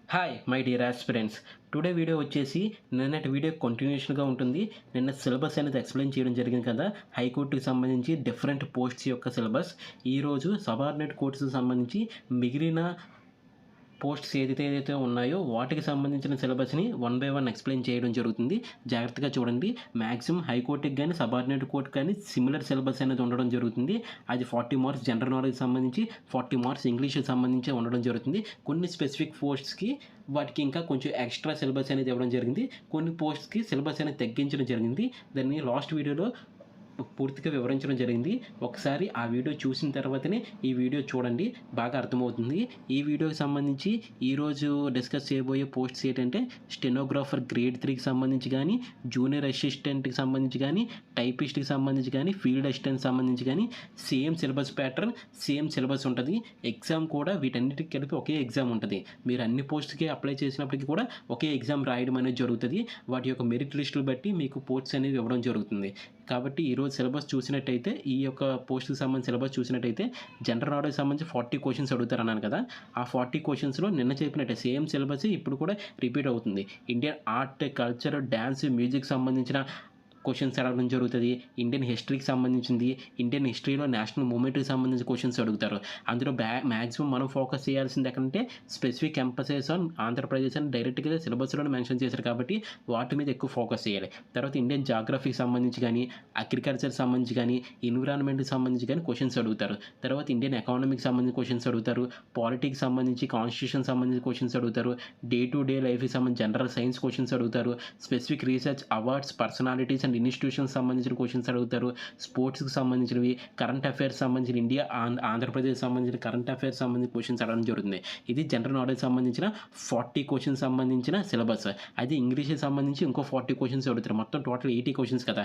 Hi my dear aspirants. Today video వచ్చేసి నిన్నటి video కంటిన్యూషన్‌గా ఉంటుంది. నిన్న సిలబస్ అనేది ఎక్స్‌ప్లెయిన్ చేయడం జరిగింది కదా! హైకోర్టుకి సంబంధించి డిఫరెంట్ పోస్ట్స్ యొక్క సిలబస్. ఈరోజు సబార్డినేట్ కోర్ట్స్‌కి సంబంధించి మిగిలిన పోస్ట్స్ ఏదైతే ఉన్నాయో వాటికి సంబంధించిన సిలబస్‌ని వన్ బై వన్ ఎక్స్‌ప్లెయిన్ చేయడం జరుగుతుంది. జాగ్రత్తగా చూడండి. మాక్సిమం హైకోర్టుకి గాని, సబార్డినేట్ కోర్ట్‌కి కానీ సిమిలర్ సిలబస్ అనేది ఉండడం జరుగుతుంది. అది 40 మార్క్స్ జనరల్ నాలెడ్జ్‌కి సంబంధించి, 40 మార్క్స్ ఇంగ్లీష్‌కి సంబంధించే ఉండడం జరుగుతుంది. కొన్ని స్పెసిఫిక్ పోస్ట్స్‌కి వాటికి ఇంకా కొంచెం ఎక్స్‌ట్రా సిలబస్ అనేది ఇవ్వడం జరిగింది. కొన్ని పోస్ట్స్‌కి సిలబస్ అనేది తగ్గించడం జరిగింది. దాన్ని లాస్ట్ వీడియోలో పూర్తిగా వివరించడం జరిగింది. ఒకసారి ఆ వీడియో చూసిన తర్వాతనే ఈ వీడియో చూడండి, బాగా అర్థమవుతుంది. ఈ వీడియోకి సంబంధించి ఈరోజు డిస్కస్ చేయబోయే పోస్ట్స్ ఏంటంటే స్టెనోగ్రాఫర్ గ్రేడ్ 3కి సంబంధించి కానీ, జూనియర్ అసిస్టెంట్‌కి సంబంధించి కానీ, టైపిస్ట్‌కి సంబంధించి కానీ, ఫీల్డ్ అసిస్టెంట్‌కి సంబంధించి కానీ same syllabus pattern, same syllabus ఉంటుంది. ఎగ్జామ్ కూడా వీటన్నిటికి కలిపి ఒకే ఎగ్జామ్ ఉంటుంది. మీరు అన్ని పోస్ట్‌కి అప్లై చేసినప్పటికీ కూడా ఒకే ఎగ్జామ్ రాయడం అనేది జరుగుతుంది. వాటి యొక్క మెరిట్ లిస్టులు బట్టి మీకు పోస్ట్స్ అనేవి ఇవ్వడం జరుగుతుంది. కాబట్టి ఈరోజు సిలబస్ చూసినట్టయితే, ఈ యొక్క పోస్ట్‌కి సంబంధించిన సిలబస్ చూసినట్టయితే జనరల్ నాలెడ్జ్‌కి సంబంధించి 40 క్వెషన్స్ అడుగుతారన్నాను కదా! ఆ 40 క్వెషన్స్‌లో నిన్న చెప్పినట్టే సేమ్ సిలబస్ ఇప్పుడు కూడా రిపీట్ అవుతుంది. Indian art, culture, dance, music సంబంధించిన క్వెషన్స్ అడగడం జరుగుతది. ఇండియన్ హిస్టరీకి సంబంధించింది, ఇండియన్ హిస్టరీలో నేషనల్ మూవ్‌మెంట్‌కి సంబంధించిన క్వెషన్స్ అడుగుతారు. అందులో మాక్సిమం మనం ఫోకస్ చేయాల్సింది ఎక్కడంటే స్పెసిఫిక్ ఎంఫసిస్ ఆన్ ఆంధ్రప్రదేశ్ అని డైరెక్ట్‌గా సిలబస్‌లోనే మెన్షన్ చేశారు కాబట్టి వాటి మీద ఎక్కువ ఫోకస్ చేయాలి. తర్వాత ఇండియన్ జాగ్రఫీకి సంబంధించి కానీ, అగ్రికల్చర్‌కి సంబంధించి కానీ, ఎన్విరాన్మెంట్‌కి సంబంధించి కానీ క్వెషన్స్ అడుగుతారు. తర్వాత ఇండియన్ ఎకానమీకి సంబంధించి క్వెషన్స్ అడుగుతారు. పాలిటిక్స్ సంబంధించి, కాన్స్టిట్యూషన్ సంబంధించి క్వెషన్స్ అడుగుతారు. డే టు డే లైఫ్‌కి సంబంధించి జనరల్ సైన్స్ క్వెషన్స్ అడుగుతారు. Specific research, awards, personalities and ఇన్‌స్టిట్యూషన్స్‌కి సంబంధించిన క్వెషన్స్ అడుగుతారు. స్పోర్ట్స్‌కి సంబంధించినవి, కరెంట్ అఫైర్స్ సంబంధించిన ఇండియా ఆంధ్రప్రదేశ్ సంబంధించిన కరెంట్ అఫైర్స్ సంబంధించిన క్వెషన్స్ అడగడం జరుగుతుంది. ఇది జనరల్ నాలెడ్జ్ సంబంధించిన 40 క్వెషన్స్ సంబంధించిన సిలబస్. అది ఇంగ్లీష్‌కి సంబంధించి ఇంకో 40 క్వెషన్స్ అడుగుతారు. మొత్తం టోటల్ 80 క్వెషన్స్ కదా!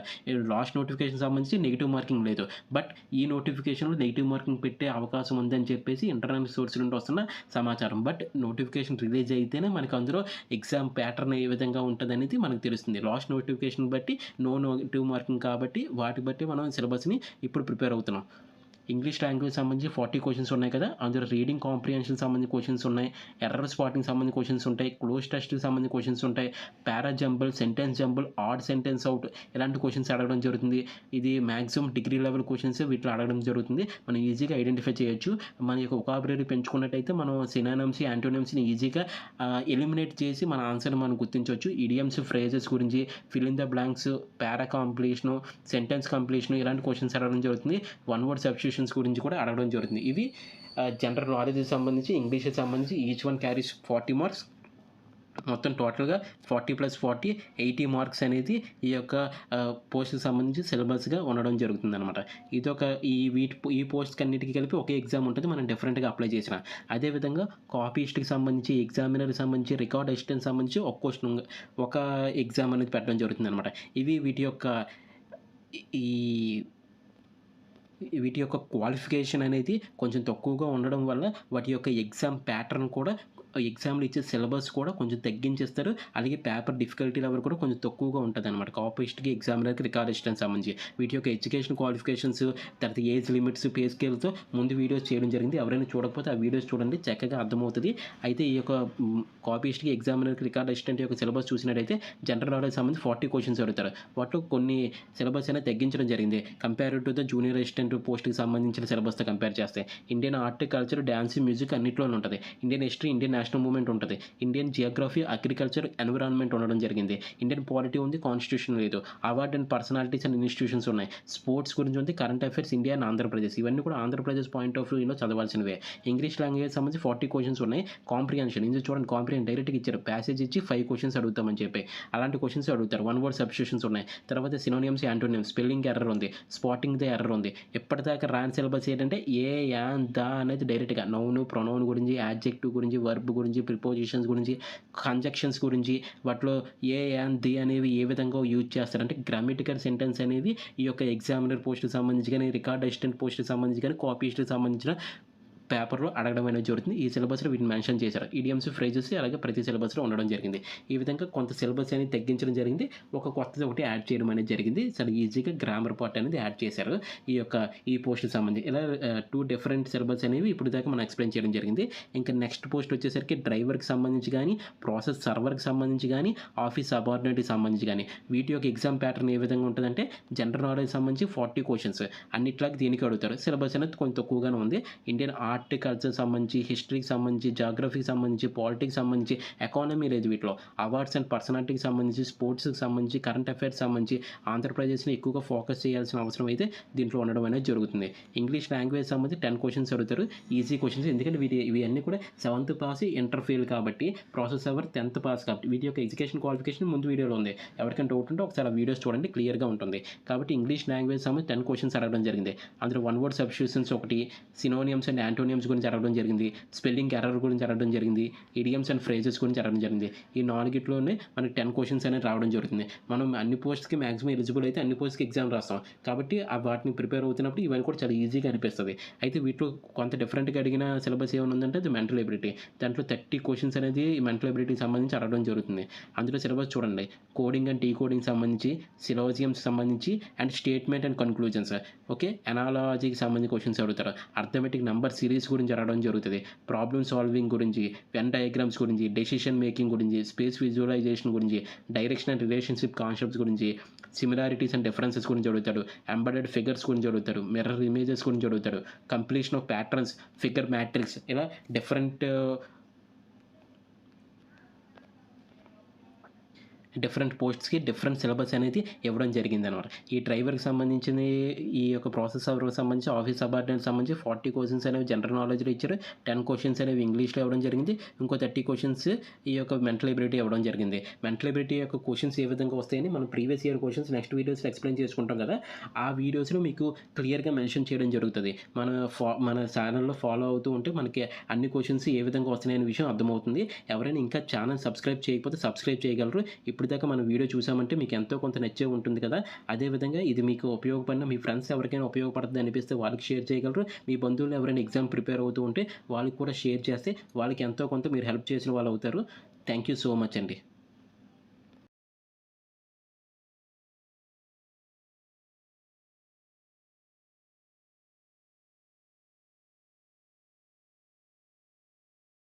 లాస్ట్ నోటిఫికేషన్ సంబంధించి నెగెటివ్ మార్కింగ్ లేదు. బట్ ఈ నోటిఫికేషన్‌లో నెగెటివ్ మార్కింగ్ పెట్టే అవకాశం ఉందని చెప్పేసి ఇంటర్నల్ సోర్స్ నుండి వస్తున్న సమాచారం. బట్ నోటిఫికేషన్ రిలీజ్ అయితేనే మనకు అందులో ఎగ్జామ్ ప్యాటర్న్ ఏ విధంగా ఉంటదనేది మనకు తెలుస్తుంది. లాస్ట్ నోటిఫికేషన్ బట్టి నెగెటివ్ మార్కింగ్ కాబట్టి వాటి బట్టి మనం సిలబస్‌ని ఇప్పుడు ప్రిపేర్ అవుతున్నాం. ఇంగ్లీష్ లాంగ్వేజ్ సంబంధించి 40 క్వెషన్స్ ఉన్నాయి కదా! అందులో రీడింగ్ కాంప్రిహెన్షన్ సంబంధించి క్వెషన్స్ ఉన్నాయి. ఎర్రర్ స్పాటింగ్ సంబంధించి క్వెషన్స్ ఉంటాయి. క్లోజ్ టెస్ట్‌కి సంబంధించి క్వెషన్స్ ఉంటాయి. Para jumble, sentence jumble, odd sentence out ఇలాంటి క్వెషన్స్ అడగడం జరుగుతుంది. ఇది మాక్సిమం డిగ్రీ లెవెల్ క్వెషన్స్ వీటిలో అడగడం జరుగుతుంది. మనం ఈజీగా ఐడెంటిఫై చేయొచ్చు. మన యొక్క వొకాబులరీ పెంచుకున్నట్టయితే మనం సినానిమ్స్, యాంటోనిమ్స్‌ని ఈజీగా ఎలిమినేట్ చేసి మన ఆన్సర్‌ని మనం గుర్తించవచ్చు. ఇడియమ్స్, ఫ్రేజెస్ గురించి, fill in the blanks, para completion, sentence completion ఇలాంటి క్వెషన్స్ అడగడం జరుగుతుంది. వన్ వర్డ్ సబ్స్టిట్యూషన్స్ గురించి కూడా అడగడం జరుగుతుంది. ఇవి జనరల్ నాలెడ్జ్‌కి సంబంధించి, ఇంగ్లీష్‌కి సంబంధించి ఈచ్ వన్ క్యారీస్ 40 మార్క్స్. మొత్తం టోటల్‌గా 40+40 80 మార్క్స్ అనేది ఈ యొక్క పోస్ట్‌కి సంబంధించి సిలబస్‌గా ఉండడం జరుగుతుందనమాట. ఇదొక ఈ పోస్ట్‌కి అన్నిటికి కలిపి ఒకే ఎగ్జామ్ ఉంటుంది. మనం డిఫరెంట్‌గా అప్లై చేసినా. అదేవిధంగా కాపీస్ట్‌కి సంబంధించి, ఎగ్జామినర్‌కి సంబంధించి, రికార్డ్ అసిస్టెంట్‌కి సంబంధించి ఒక ఎగ్జామ్ అనేది పెట్టడం జరుగుతుందనమాట. ఇవి ఈ వీటి యొక్క క్వాలిఫికేషన్ అనేది కొంచెం తక్కువగా ఉండడం వల్ల వాటి యొక్క ఎగ్జామ్ ప్యాటర్న్ కూడా, ఎగ్జామ్‌లో ఇచ్చే సిలబస్ కూడా కొంచెం తగ్గించేస్తారు. అలాగే పేపర్ డిఫికల్టీ లెవెల్ కూడా కొంచెం తక్కువగా ఉంటదనమాట. కాపీస్ట్‌కి, ఎగ్జామినర్‌కి, రికార్డ్ అసిస్టెంట్‌కి సంబంధించి. వీటి యొక్క ఎడ్యుకేషన్ క్వాలిఫికేషన్స్, తర్వాత ఏజ్ లిమిట్స్, పే స్కేల్‌తో ముందు వీడియోస్ చేయడం జరిగింది. ఎవరైనా చూడకపోతే ఆ వీడియోస్ చూడండి, చక్కగా అర్థమవుతది. అయితే ఈ యొక్క కాపీస్ట్‌కి, ఎగ్జామినర్‌కి, రికార్డ్ అసిస్టెంట్ యొక్క సిలబస్ చూసినట్టయితే జనరల్ నాలెడ్జ్ సంబంధించి 40 క్వెషన్స్ అడుగుతారు. వాటిలో కొన్ని సిలబస్ అనేది తగ్గించడం జరిగింది. Compared to the junior assistant పోస్ట్‌కి సంబంధించిన సిలబస్‌తో కంపేర్ చేస్తే. Indian art, culture, dance, music అన్నిట్లోనూ ఉంటది. Indian history, Indian national movement ఉంటది. ఇండియన్ జియోగ్రఫీ, అగ్రికల్చర్, ఎన్విరాన్మెంట్ ఉండడం జరిగింది. ఇండియన్ పాలిటీ ఉంది, కాన్స్టిట్యూషన్ లేదు. Award and personalities and institutions ఉన్నాయి. స్పోర్ట్స్ గురించి ఉంది, current affairs, India and Andhra Pradesh. ఇవన్నీ కూడా ఆంధ్రప్రదేశ్ పాయింట్ ఆఫ్ వ్యూలో చదవాల్సినవే. ఇంగ్లీష్ లాంగ్వేజ్ సంబంధించి 40 క్వెషన్స్ ఉన్నాయి. కాంప్రిహెన్షన్ ఇందులో చూడండి, డైరెక్ట్‌గా ఇచ్చారు. ప్యాసేజ్ ఇచ్చి 5 క్వెషన్స్ అడుగుతామని చెప్పి. అలాంటి క్వెషన్స్ అడుగుతారు. వన్ వర్డ్ సబ్స్టిట్యూషన్స్ ఉన్నాయి. తర్వాత సినోనిమ్స్, యాంటోనిమ్స్, స్పెల్లింగ్ ఎర్రర్ ఉంది. స్పాటింగ్ ద ఎర్రర్ ఉంది. ఇప్పటిదాకా రాని సిలబస్ ఏంటంటే అనేది డైరెక్ట్‌గా నౌన్, ప్రొనౌన్ గురించి, యాడ్జెక్టివ్ గురించి, వర్బ్ గురించి, ప్రిపోజిషన్స్ గురించి, కంజంక్షన్స్ గురించి, వాటిలో ది అనేవి ఏ విధంగా యూజ్ చేస్తారంటే గ్రామటికల్ సెంటెన్స్ అనేవి ఈ యొక్క ఎగ్జామినర్ పోస్ట్‌కి సంబంధించి గాని, రికార్డ్ అసిస్టెంట్ పోస్ట్‌కి సంబంధించి గాని, కాపీస్ట్‌కి సంబంధించిన పేపర్లో అడగడం అనేది జరుగుతుంది. ఈ సిలబస్‌లో వీటిని మెన్షన్ చేశారు. ఇడియమ్స్, ఫ్రేజెస్ అలాగే ప్రతి సిలబస్‌లో ఉండడం జరిగింది. ఈ విధంగా కొంత సిలబస్ అనేది తగ్గించడం జరిగింది. ఒక కొత్తది ఒకటి యాడ్ చేయడం అనేది జరిగింది. చాలా ఈజీగా గ్రామర్ పార్ట్ అనేది యాడ్ చేశారు. ఈ పోస్ట్‌కి సంబంధించి ఇలా 2 డిఫరెంట్ సిలబస్ అనేవి ఇప్పుడు దాకా మనం ఎక్స్‌ప్లెయిన్ చేయడం జరిగింది. ఇంకా నెక్స్ట్ పోస్ట్ వచ్చేసరికి డ్రైవర్‌కి సంబంధించి గానీ, ప్రాసెస్ సర్వర్‌కి సంబంధించి గానీ, ఆఫీస్ సబార్డినేట్‌కి సంబంధించి గానీ, వీటి యొక్క ఎగ్జామ్ ప్యాటర్న్ ఏ విధంగా ఉంటదంటే జనరల్ నాలెడ్జ్ సంబంధించి 40 క్వెషన్స్ అన్నిట్లాగా దీనికి అడుగుతారు. సిలబస్ అనేది కొంచెం తక్కువగానే ఉంది. ఇండియన్ ఆర్ట్, కల్చర్ సంబంధించి, హిస్టరీకి సంబంధించి, జాగ్రఫీకి సంబంధించి, పాలిటిక్స్ సంబంధించి, ఎకానమీ లేదు వీటిలో. అవార్డ్స్ అండ్ పర్సనాలిటీకి సంబంధించి, స్పోర్ట్స్‌కి సంబంధించి, కరెంట్ అఫైర్స్ సంబంధించి ఆంధ్రప్రదేశ్‌ని ఎక్కువగా ఫోకస్ చేయాల్సిన అవసరం అయితే దీంట్లో ఉండడం అనేది జరుగుతుంది. ఇంగ్లీష్ లాంగ్వేజ్ సంబంధించి 10 క్వెషన్స్ అడుగుతారు. ఈజీ క్వెషన్స్ ఎందుకంటే ఇవి అన్నీ కూడా 7th పాస్, ఇంటర్ ఫెయిల్ కాబట్టి ప్రాసెస్ సర్వర్ 10th పాస్ కాబట్టి వీటి యొక్క ఎడ్యుకేషన్ క్వాలిఫికేషన్ ముందు వీడియోలో ఉంది. ఎవరికైనా డౌట్ ఉంటే ఒకసారి ఆ వీడియోస్ చూడండి, క్లియర్‌గా ఉంటుంది. కాబట్టి ఇంగ్లీష్ లాంగ్వేజ్ సంబంధించి 10 క్వెషన్స్ అడగడం జరిగింది. అందులో వన్ వర్డ్ సబ్స్టిట్యూషన్స్ ఒకటి, సినోనియమ్స్ అండ్ యాంటోనియమ్స్ గురించి అడగడం జరిగింది, స్పెల్లింగ్ ఎర్రర్ గురించి అడగడం జరిగింది, ఇడియమ్స్ అండ్ ఫ్రేజెస్ గురించి అడగడం జరిగింది. ఈ 4గిట్లోనే మనకి 10 క్వెషన్స్ అనేది రావడం జరుగుతుంది. మనం అన్ని పోస్ట్‌కి మాక్సిమం ఎలిజిబుల్ అయితే అన్ని పోస్ట్‌కి ఎగ్జామ్ రాస్తాం. కాబట్టి వాటిని ప్రిపేర్ అవుతున్నప్పుడు ఇవన్నీ కూడా చాలా ఈజీగా అనిపిస్తది. అయితే వీటిలో కొంత డిఫరెంట్‌గా అడిగిన సిలబస్ ఏమైనా ఉందంటే అది మెంటల్ ఎబిలిటీ. దాంట్లో 30 క్వెషన్స్ అనేది మెంటల్ ఎబిలిటీకి సంబంధించి అడగడం జరుగుతుంది. అందులో సిలబస్ చూడండి. కోడింగ్ అండ్ డీకోడింగ్ సంబంధించి, సిలోజియమ్స్ సంబంధించి and statement and conclusions. Okay. ఎనాలజీకి సంబంధించి క్వెషన్స్ అడుగుతారు. అర్థమెటిక్ నంబర్ సిరీస్ గురించి అడగడం జరుగుతది. ప్రాబ్లమ్ సాల్వింగ్ గురించి, వెన్ డయాగ్రామ్స్ గురించి, డెసిషన్ మేకింగ్ గురించి, స్పేస్ విజువలైజేషన్ గురించి, డైరెక్షన్ అండ్ రిలేషన్‌షిప్ కాన్సెప్ట్స్ గురించి, సిమిలారిటీస్ అండ్ డిఫరెన్సెస్ గురించి అడుగుతాడు. ఎంబెడెడ్ ఫిగర్స్ గురించి అడుగుతాడు. మిర్రర్ ఇమేజెస్ గురించి అడుగుతాడు. Completion of patterns, figure matrix ఇలా డిఫరెంట్ పోస్ట్స్‌కి డిఫరెంట్ సిలబస్ అనేది ఇవ్వడం జరిగిందనమాట. ఈ డ్రైవర్‌కి సంబంధించింది, ఈ యొక్క ప్రాసెస్ సర్వర్‌కి సంబంధించి, ఆఫీస్ సబార్డినేట్‌కి సంబంధించి 40 క్వెషన్స్ అనేవి జనరల్ నాలెడ్జ్‌లో ఇచ్చారు. 10 క్వెషన్స్ అనేవి ఇంగ్లీష్‌లో ఇవ్వడం జరిగింది. ఇంకో 30 క్వెషన్స్ ఈ యొక్క మెంటల్ ఎబిలిటీ ఇవ్వడం జరిగింది. మెంటల్ ఎబిలిటీ యొక్క క్వెషన్స్ ఏ విధంగా వస్తాయని మనం ప్రీవియస్ ఇయర్ క్వెషన్స్ నెక్స్ట్ వీడియోస్‌లో ఎక్స్‌ప్లెయిన్ చేసుకుంటాం కదా! ఆ వీడియోస్‌లో మీకు క్లియర్‌గా మెన్షన్ చేయడం జరుగుతది. మన ఛానెల్‌లో ఫాలో అవుతూ ఉంటే మనకి అన్ని క్వెషన్స్ ఏ విధంగా వస్తున్నాయనే విషయం అర్థమవుతుంది. ఎవరైనా ఇంకా ఛానెల్ సబ్స్క్రైబ్ చేయకపోతే సబ్స్క్రైబ్ చేయగలరు. ఇప్పటిదాకా మన వీడియో చూసామంటే మీకు ఎంతో కొంత నచ్చే ఉంటుంది కదా! అదేవిధంగా ఇది మీకు ఉపయోగపడిన మీ ఫ్రెండ్స్ ఎవరికైనా ఉపయోగపడుతుంది అనిపిస్తే వాళ్ళకి షేర్ చేయగలరు. మీ బంధువులు ఎవరైనా ఎగ్జామ్ ప్రిపేర్ అవుతూ ఉంటే వాళ్ళకి కూడా షేర్ చేస్తే వాళ్ళకి ఎంతో కొంత మీరు హెల్ప్ చేసిన వాళ్ళు అవుతారు. థ్యాంక్ యూ సో మచ్ అండి.